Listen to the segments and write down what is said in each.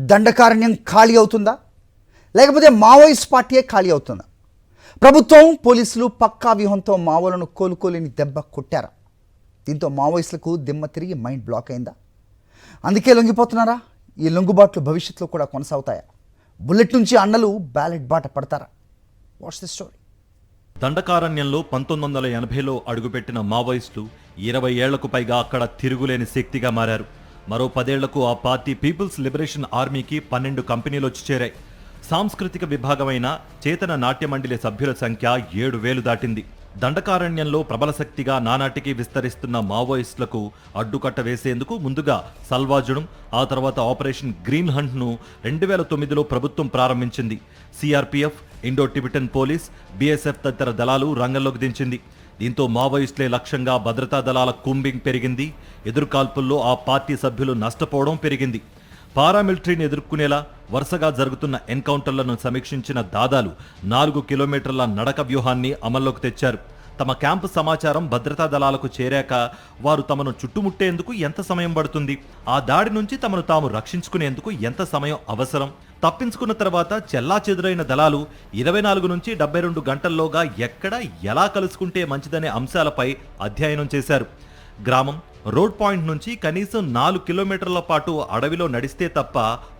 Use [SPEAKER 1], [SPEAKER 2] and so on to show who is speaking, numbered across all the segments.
[SPEAKER 1] దండకారణ్యం ఖాళీ అవుతుందా, లేకపోతే మావోయిస్ట్ పార్టీయే ఖాళీ అవుతుందా? ప్రభుత్వం పోలీసులు పక్కా వ్యూహంతో మావోలను కోలుకోలేని దెబ్బ కొట్టారా? దీంతో మావోయిస్టులకు దిమ్మ తిరిగి మైండ్ బ్లాక్ అయిందా? అందుకే లొంగిపోతున్నారా? ఈ లొంగుబాట్లు భవిష్యత్తులో కూడా కొనసాగుతాయా? బుల్లెట్ నుంచి అన్నలు బ్యాలెట్ బాట పడతారా? What's the story?
[SPEAKER 2] దండకారణ్యంలో 1980లో అడుగుపెట్టిన మావోయిస్టులు 20 ఏళ్లకు పైగా అక్కడ తిరుగులేని శక్తిగా మారారు. మరో 10 ఏళ్లకు ఆ పార్టీ పీపుల్స్ లిబరేషన్ ఆర్మీకి 12 కంపెనీలు వచ్చి చేరాయి. సాంస్కృతిక విభాగమైన చేతన నాట్య మండలి సభ్యుల సంఖ్య 7,000 దాటింది. దండకారణ్యంలో ప్రబల శక్తిగా నానాటికి విస్తరిస్తున్న మావోయిస్టులకు అడ్డుకట్ట వేసేందుకు ముందుగా సల్వాజుడం, ఆ తర్వాత ఆపరేషన్ గ్రీన్ హంట్ను 2009లో ప్రభుత్వం ప్రారంభించింది. CRPF, Indo Tibetan police, BSF తదితర దళాలు రంగంలోకి దించింది. దీంతో మావోయిస్టులే లక్ష్యంగా భద్రతా దళాల కూంబింగ్ పెరిగింది. ఎదురుకాల్పుల్లో ఆ పార్టీ సభ్యులు నష్టపోవడం పెరిగింది. పారామిలిటరీని ఎదుర్కొనేలా వరుసగా జరుగుతున్న ఎన్కౌంటర్లను సమీక్షించిన దాదాలు 4 కిలోమీటర్ల నడక వ్యూహాన్ని అమల్లోకి తెచ్చారు. తమ క్యాంపు సమాచారం భద్రతా దళాలకు చేరాక వారు తమను చుట్టుముట్టేందుకు ఎంత సమయం పడుతుంది, ఆ దాడి నుంచి తమను తాము రక్షించుకునేందుకు ఎంత సమయం అవసరం, తప్పించుకున్న తర్వాత చెల్లాచెదురైన దళాలు 24 నుంచి 72 గంటల్లోగా ఎక్కడ ఎలా కలుసుకుంటే మంచిదనే అంశాలపై అధ్యయనం చేశారు. గ్రామం, రోడ్ పాయింట్ నుంచి కనీసం 4 కిలోమీటర్ల పాటు అడవిలో నడిస్తే తప్ప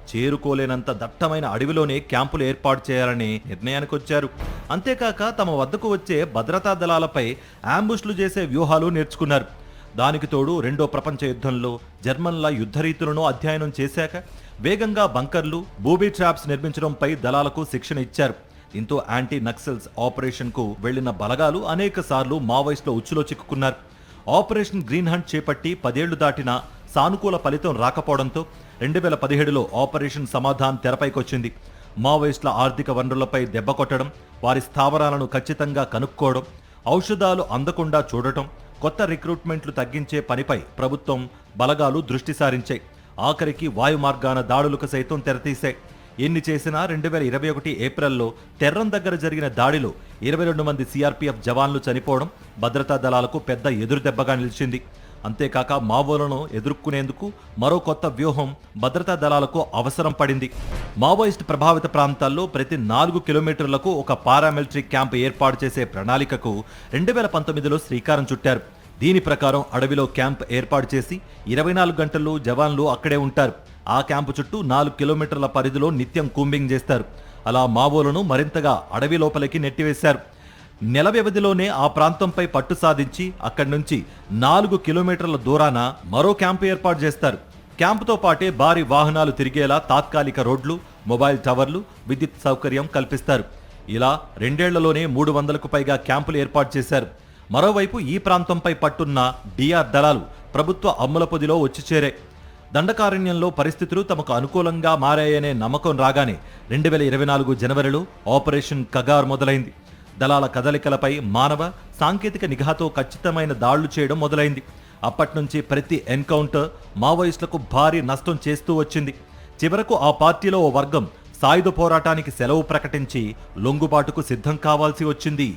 [SPEAKER 2] చేరుకోలేనంత దట్టమైన అడవిలోనే క్యాంపులు ఏర్పాటు చేయాలనే నిర్ణయానికి వచ్చారు. అంతేకాక తమ వద్దకు వచ్చే భద్రతా దళాలపై అంబుష్లు చేసే వ్యూహాలు నేర్చుకున్నారు. దానికి తోడు రెండో ప్రపంచ యుద్ధంలో జర్మన్ల యుద్ధ రీతులను అధ్యయనం చేశాక వేగంగా బంకర్లు, బూబీ ట్రాప్స్ నిర్మించడంపై దళాలకు శిక్షణ ఇచ్చారు. దీంతో యాంటీ నక్సల్స్ ఆపరేషన్కు వెళ్లిన బలగాలు అనేక సార్లు మావోయిస్టుల ఉచ్చులో చిక్కుకున్నారు. ఆపరేషన్ గ్రీన్ హంట్ చేపట్టి 10 ఏళ్లు దాటినా సానుకూల ఫలితం రాకపోవడంతో 2017లో ఆపరేషన్ సమాధాన్ తెరపైకొచ్చింది. మావోయిస్టుల ఆర్థిక వనరులపై దెబ్బ కొట్టడం, వారి స్థావరాలను ఖచ్చితంగా కనుక్కోవడం, ఔషధాలు అందకుండా చూడటం, కొత్త రిక్రూట్మెంట్లు తగ్గించే పనిపై ప్రభుత్వం బలగాలు దృష్టి సారించాయి. ఆఖరికి వాయు మార్గాన దాడులకు సైతం తెరతీశాయి. ఎన్ని చేసినా 2021 ఏప్రిల్లో తెర్రం దగ్గర జరిగిన దాడిలో 22 మంది సిఆర్పీఎఫ్ జవాన్లు చనిపోవడం భద్రతా దళాలకు పెద్ద ఎదురుదెబ్బగా నిలిచింది. అంతేకాక మావోలను ఎదుర్కొనేందుకు మరో కొత్త వ్యూహం భద్రతా దళాలకు అవసరం పడింది. మావోయిస్ట్ ప్రభావిత ప్రాంతాల్లో ప్రతి 4 కిలోమీటర్లకు ఒక పారామిలిటరీ క్యాంప్ ఏర్పాటు చేసే ప్రణాళికకు 2019లో శ్రీకారం చుట్టారు. దీని ప్రకారం అడవిలో క్యాంప్ ఏర్పాటు చేసి 24 గంటలు జవాన్లు అక్కడే ఉంటారు. ఆ క్యాంపు చుట్టూ 4 కిలోమీటర్ల పరిధిలో నిత్యం కూంబింగ్ చేస్తారు. అలా మావోలను మరింతగా అడవి లోపలికి నెట్టివేశారు. నెల వ్యవధిలోనే ఆ ప్రాంతంపై పట్టు సాధించి అక్కడి నుంచి 4 కిలోమీటర్ల దూరాన మరో క్యాంపు ఏర్పాటు చేస్తారు. క్యాంపుతో పాటే భారీ వాహనాలు తిరిగేలా తాత్కాలిక రోడ్లు, మొబైల్ టవర్లు, విద్యుత్ సౌకర్యం కల్పిస్తారు. ఇలా 2 ఏళ్లలోనే 300కు పైగా క్యాంపులు ఏర్పాటు చేశారు. మరోవైపు ఈ ప్రాంతంపై పట్టున్న డిఆర్ దళాలు ప్రభుత్వ అమ్ముల పొదిలో వచ్చి చేరాయి. దండకారణ్యంలో పరిస్థితులు తమకు అనుకూలంగా మారాయనే నమ్మకం రాగానే 2024 జనవరిలో ఆపరేషన్ కగార్ మొదలైంది. దళాల కదలికలపై మానవ, సాంకేతిక నిఘాతో ఖచ్చితమైన దాడులు చేయడం మొదలైంది. అప్పట్నుంచి ప్రతి ఎన్కౌంటర్ మావోయిస్టులకు భారీ నష్టం చేస్తూ వచ్చింది. చివరకు ఆ పార్టీలో ఓ వర్గం సాయుధ పోరాటానికి సెలవు ప్రకటించి లొంగుబాటుకు సిద్ధం కావాల్సి వచ్చింది.